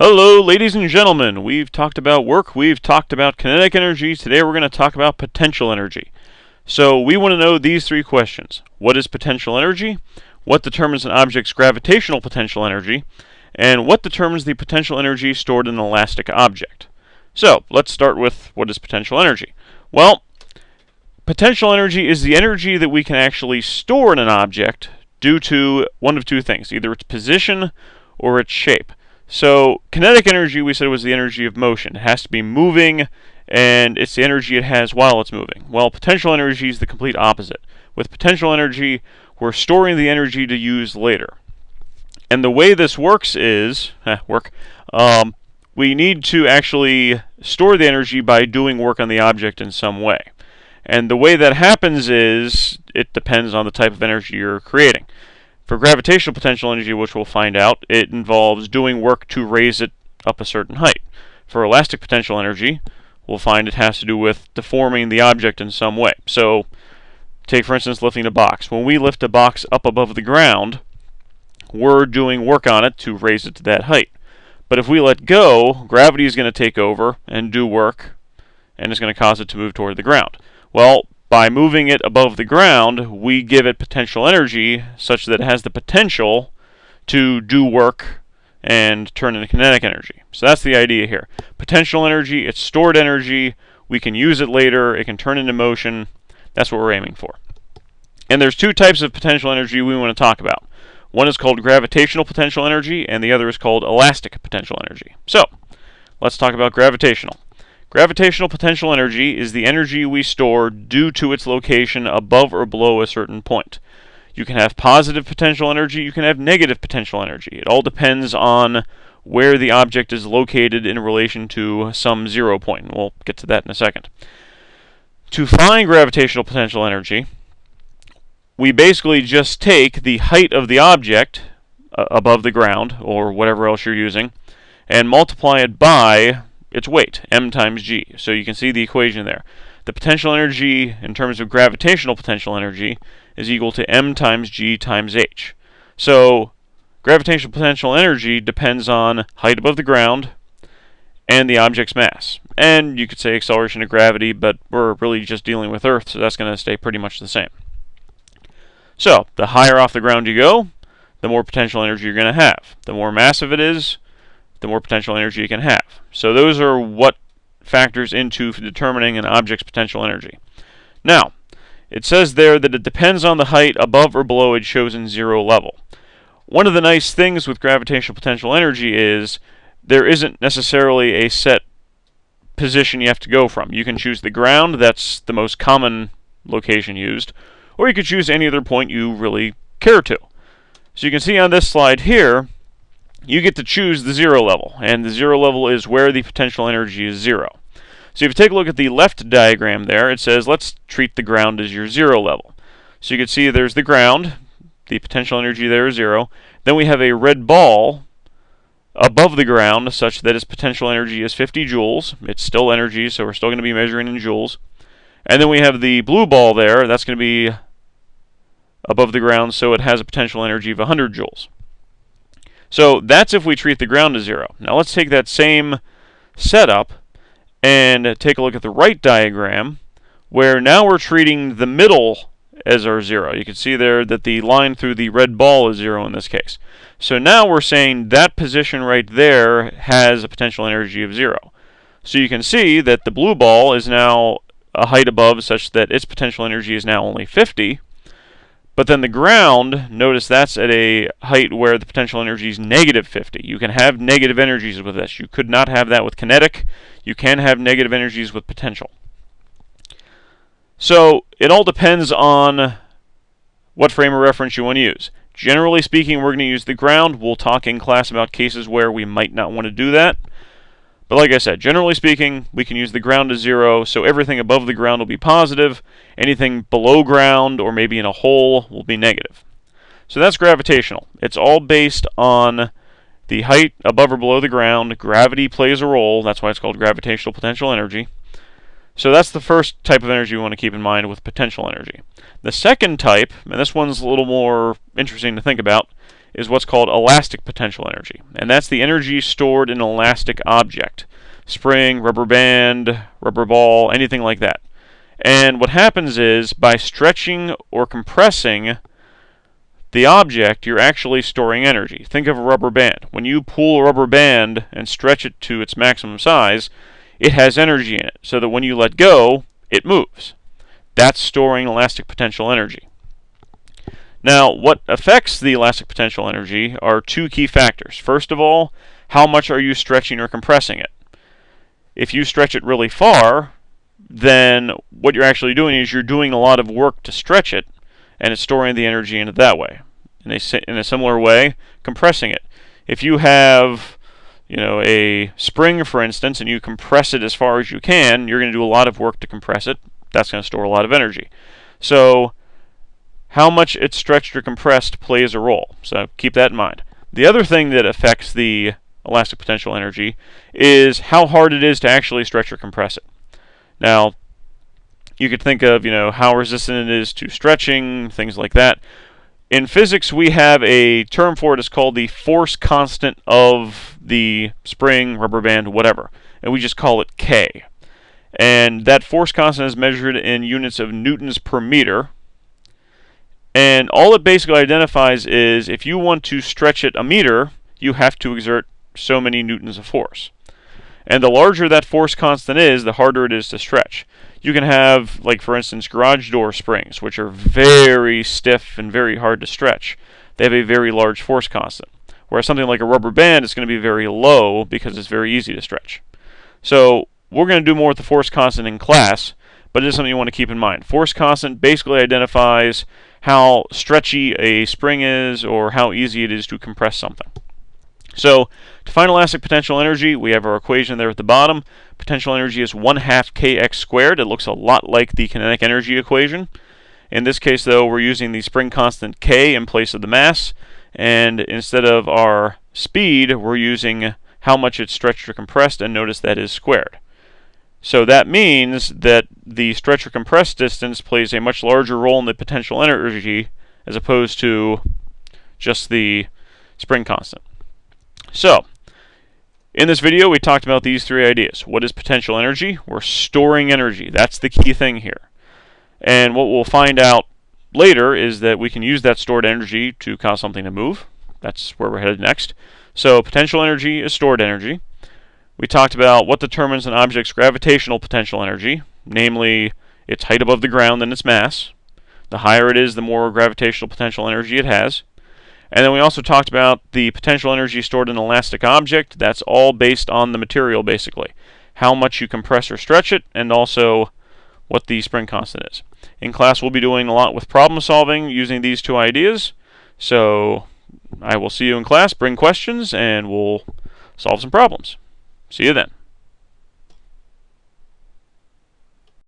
Hello, ladies and gentlemen. We've talked about work, we've talked about kinetic energy. Today we're going to talk about potential energy. So we want to know these three questions. What is potential energy? What determines an object's gravitational potential energy? And what determines the potential energy stored in an elastic object? So let's start with what is potential energy. Well, potential energy is the energy that we can actually store in an object due to one of two things, either its position or its shape. So kinetic energy, we said, was the energy of motion. It has to be moving, and it's the energy it has while it's moving. Well, potential energy is the complete opposite. With potential energy, we're storing the energy to use later. And the way this works is, we need to actually store the energy by doing work on the object in some way. And the way that happens is, it depends on the type of energy you're creating. For gravitational potential energy, which we'll find out, it involves doing work to raise it up a certain height. For elastic potential energy, we'll find it has to do with deforming the object in some way. So, take for instance lifting a box. When we lift a box up above the ground, we're doing work on it to raise it to that height. But if we let go, gravity is going to take over and do work, and it's going to cause it to move toward the ground. Well, by moving it above the ground, we give it potential energy such that it has the potential to do work and turn into kinetic energy. So that's the idea here. Potential energy, it's stored energy. We can use it later. It can turn into motion. That's what we're aiming for. And there's two types of potential energy we want to talk about. One is called gravitational potential energy, and the other is called elastic potential energy. So, let's talk about gravitational. Gravitational potential energy is the energy we store due to its location above or below a certain point. You can have positive potential energy, you can have negative potential energy. It all depends on where the object is located in relation to some 0 point, and we'll get to that in a second. To find gravitational potential energy, we basically just take the height of the object above the ground, or whatever else you're using, and multiply it by its weight, m times g. So you can see the equation there. The potential energy in terms of gravitational potential energy is equal to m times g times h. So gravitational potential energy depends on height above the ground and the object's mass. And you could say acceleration of gravity, but we're really just dealing with Earth, so that's going to stay pretty much the same. So the higher off the ground you go, the more potential energy you're going to have. The more massive it is, the more potential energy you can have. So those are what factors into determining an object's potential energy. Now, it says there that it depends on the height above or below a chosen zero level. One of the nice things with gravitational potential energy is there isn't necessarily a set position you have to go from. You can choose the ground, that's the most common location used, or you could choose any other point you really care to. So you can see on this slide here, you get to choose the zero level, and the zero level is where the potential energy is zero. So if you take a look at the left diagram there, it says let's treat the ground as your zero level. So you can see there's the ground, the potential energy there is zero. Then we have a red ball above the ground such that its potential energy is 50 joules. It's still energy, so we're still going to be measuring in joules. And then we have the blue ball there, that's going to be above the ground, so it has a potential energy of 100 joules. So that's if we treat the ground as zero. Now let's take that same setup and take a look at the right diagram, where now we're treating the middle as our zero. You can see there that the line through the red ball is zero in this case. So now we're saying that position right there has a potential energy of zero. So you can see that the blue ball is now a height above such that its potential energy is now only 50. But then the ground, notice that's at a height where the potential energy is negative 50. You can have negative energies with this. You could not have that with kinetic. You can have negative energies with potential. So it all depends on what frame of reference you want to use. Generally speaking, we're going to use the ground. We'll talk in class about cases where we might not want to do that. But like I said, generally speaking, we can use the ground as zero, so everything above the ground will be positive. Anything below ground, or maybe in a hole, will be negative. So that's gravitational. It's all based on the height above or below the ground. Gravity plays a role. That's why it's called gravitational potential energy. So that's the first type of energy we want to keep in mind with potential energy. The second type, and this one's a little more interesting to think about, is what's called elastic potential energy. And that's the energy stored in an elastic object. Spring, rubber band, rubber ball, anything like that. And what happens is, by stretching or compressing the object, you're actually storing energy. Think of a rubber band. When you pull a rubber band and stretch it to its maximum size, it has energy in it, so that when you let go, it moves. That's storing elastic potential energy. Now, what affects the elastic potential energy are two key factors. First of all, how much are you stretching or compressing it? If you stretch it really far, then what you're actually doing is you're doing a lot of work to stretch it, and it's storing the energy in it that way. In a similar way, compressing it. If you have, a spring, for instance, and you compress it as far as you can, you're going to do a lot of work to compress it. That's going to store a lot of energy. So how much it's stretched or compressed plays a role. So keep that in mind. The other thing that affects the elastic potential energy is how hard it is to actually stretch or compress it. Now, you could think of, how resistant it is to stretching, things like that. In physics, we have a term for it. It's called the force constant of the spring, rubber band, whatever. And we just call it K. And that force constant is measured in units of newtons per meter. And all it basically identifies is if you want to stretch it a meter, you have to exert so many newtons of force. And the larger that force constant is, the harder it is to stretch. You can have, like for instance, garage door springs, which are very stiff and very hard to stretch. They have a very large force constant. Whereas something like a rubber band is going to be very low because it's very easy to stretch. So we're going to do more with the force constant in class, but it is something you want to keep in mind. Force constant basically identifies how stretchy a spring is or how easy it is to compress something. So to find elastic potential energy, we have our equation there at the bottom. Potential energy is 1/2 kx squared. It looks a lot like the kinetic energy equation. In this case, though, we're using the spring constant k in place of the mass, and instead of our speed, we're using how much it's stretched or compressed, and notice that is squared. So that means that the stretch or compressed distance plays a much larger role in the potential energy as opposed to just the spring constant. So, in this video, we talked about these three ideas. What is potential energy? We're storing energy. That's the key thing here. And what we'll find out later is that we can use that stored energy to cause something to move. That's where we're headed next. So, potential energy is stored energy. We talked about what determines an object's gravitational potential energy, namely its height above the ground and its mass. The higher it is, the more gravitational potential energy it has. And then we also talked about the potential energy stored in an elastic object. That's all based on the material, basically. How much you compress or stretch it, and also what the spring constant is. In class, we'll be doing a lot with problem solving using these two ideas. So I will see you in class, bring questions, and we'll solve some problems. See you then.